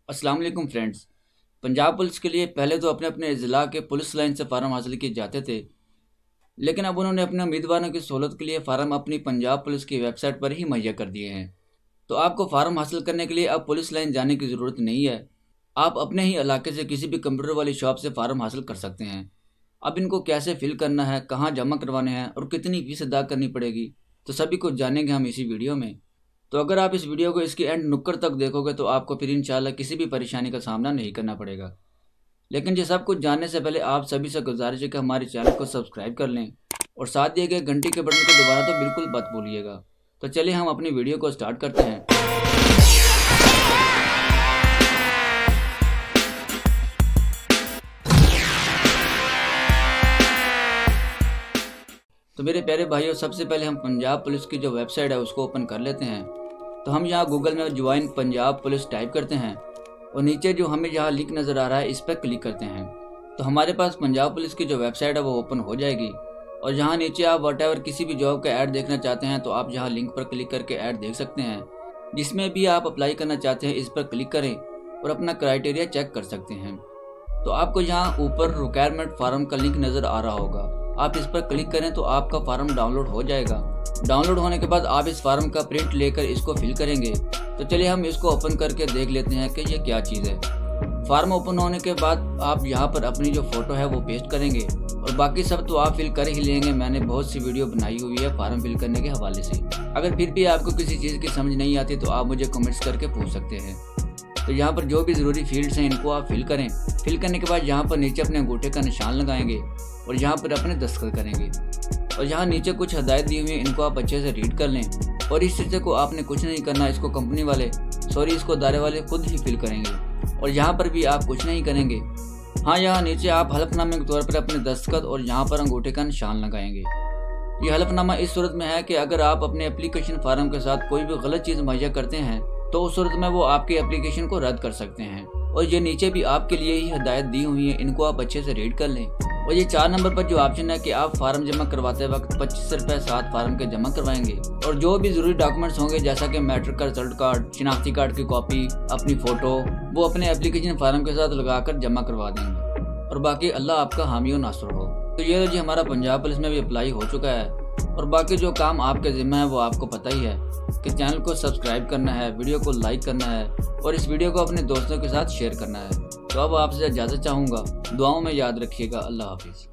अस्सलाम वालेकुम friends. Punjab police के लिए पहले तो अपने अपने ज़िला के पुलिस लाइन से फ़ार्म हासिल किए जाते थे, लेकिन अब उन्होंने अपने उम्मीदवारों की सहूलत के लिए फ़ार्म अपनी पंजाब पुलिस की वेबसाइट पर ही मुहैया कर दिए हैं। तो आपको फ़ार्म हासिल करने के लिए अब पुलिस लाइन जाने की ज़रूरत नहीं है। आप अपने ही इलाके से किसी भी कंप्यूटर वाली शॉप से फ़ार्म हासिल कर सकते हैं। अब इनको कैसे फिल करना है, कहाँ जमा करवाने हैं और कितनी फीस अदा करनी पड़ेगी, तो सभी कुछ जानेंगे हम इसी वीडियो में। तो अगर आप इस वीडियो को इसकी एंड नुक्कड़ तक देखोगे तो आपको फिर इंशाल्लाह किसी भी परेशानी का सामना नहीं करना पड़ेगा। लेकिन ये सब कुछ जानने से पहले आप सभी से गुजारिश है कि हमारे चैनल को सब्सक्राइब कर लें और साथ दिए गए घंटी के बटन को दोबारा तो बिल्कुल मत भूलिएगा। तो चलिए हम अपनी वीडियो को स्टार्ट करते हैं। तो मेरे प्यारे भाइयों, सबसे पहले हम पंजाब पुलिस की जो वेबसाइट है उसको ओपन कर लेते हैं। तो हम यहाँ गूगल में ज्वाइन पंजाब पुलिस टाइप करते हैं और नीचे जो हमें यहाँ लिंक नज़र आ रहा है इस पर क्लिक करते हैं। तो हमारे पास पंजाब पुलिस की जो वेबसाइट है वो ओपन हो जाएगी और यहाँ नीचे आप व्हाटएवर किसी भी जॉब का ऐड देखना चाहते हैं तो आप यहाँ लिंक पर क्लिक करके ऐड देख सकते हैं। जिसमें भी आप अप्लाई करना चाहते हैं इस पर क्लिक करें और अपना क्राइटेरिया चेक कर सकते हैं। तो आपको यहाँ ऊपर रिक्वायरमेंट फार्म का लिंक नज़र आ रहा होगा, आप इस पर क्लिक करें तो आपका फार्म डाउनलोड हो जाएगा। डाउनलोड होने के बाद आप इस फार्म का प्रिंट लेकर इसको फिल करेंगे। तो चलिए हम इसको ओपन करके देख लेते हैं कि ये क्या चीज़ है। फार्म ओपन होने के बाद आप यहाँ पर अपनी जो फोटो है वो पेस्ट करेंगे और बाकी सब तो आप फिल कर ही लेंगे। मैंने बहुत सी वीडियो बनाई हुई है फार्म फिल करने के हवाले से। अगर फिर भी आपको किसी चीज़ की समझ नहीं आती तो आप मुझे कमेंट्स करके पूछ सकते हैं। तो यहाँ पर जो भी ज़रूरी फील्ड्स हैं इनको आप फिल करें। फिल करने के बाद यहाँ पर नीचे अपने अंगूठे का निशान लगाएंगे और यहाँ पर अपने दस्तखत करेंगे और यहाँ नीचे कुछ हदायत दी हुई है, इनको आप अच्छे से रीड कर लें। और इस हिस्से को आपने कुछ नहीं करना, इसको कंपनी वाले इसको दायरे वाले खुद ही फिल करेंगे और यहाँ पर भी आप कुछ नहीं करेंगे। हाँ, यहाँ नीचे आप हलफनामे के तौर पर अपने दस्तखत और यहाँ पर अंगूठे का निशान लगाएंगे। ये हलफनामा इस सूरत में है कि अगर आप अपने एप्लीकेशन फार्म के साथ कोई भी गलत चीज़ मुहैया करते हैं तो उस सूरत में वो आपके एप्लीकेशन को रद्द कर सकते हैं। और ये नीचे भी आपके लिए ही हदायत दी हुई है, इनको आप अच्छे से रीड कर लें। और ये 4 नंबर पर जो ऑप्शन है कि आप फार्म जमा करवाते वक्त 25 रुपये 7 फार्म के जमा करवाएंगे और जो भी जरूरी डॉक्यूमेंट्स होंगे जैसा कि मैट्रिक का रिजल्ट कार्ड, शिनाख्ती कार्ड की कॉपी, अपनी फ़ोटो, वो अपने एप्लीकेशन फार्म के साथ लगाकर जमा करवा देंगे। और बाकी अल्लाह आपका हामी और नासर हो। तो ये जी हमारा पंजाब पुलिस में भी अप्लाई हो चुका है और बाकी जो काम आपके ज़िम्मे है वो आपको पता ही है कि चैनल को सब्सक्राइब करना है, वीडियो को लाइक करना है और इस वीडियो को अपने दोस्तों के साथ शेयर करना है। तो अब आपसे इजाज़त चाहूँगा, दुआओं में याद रखिएगा। अल्लाह हाफिज़।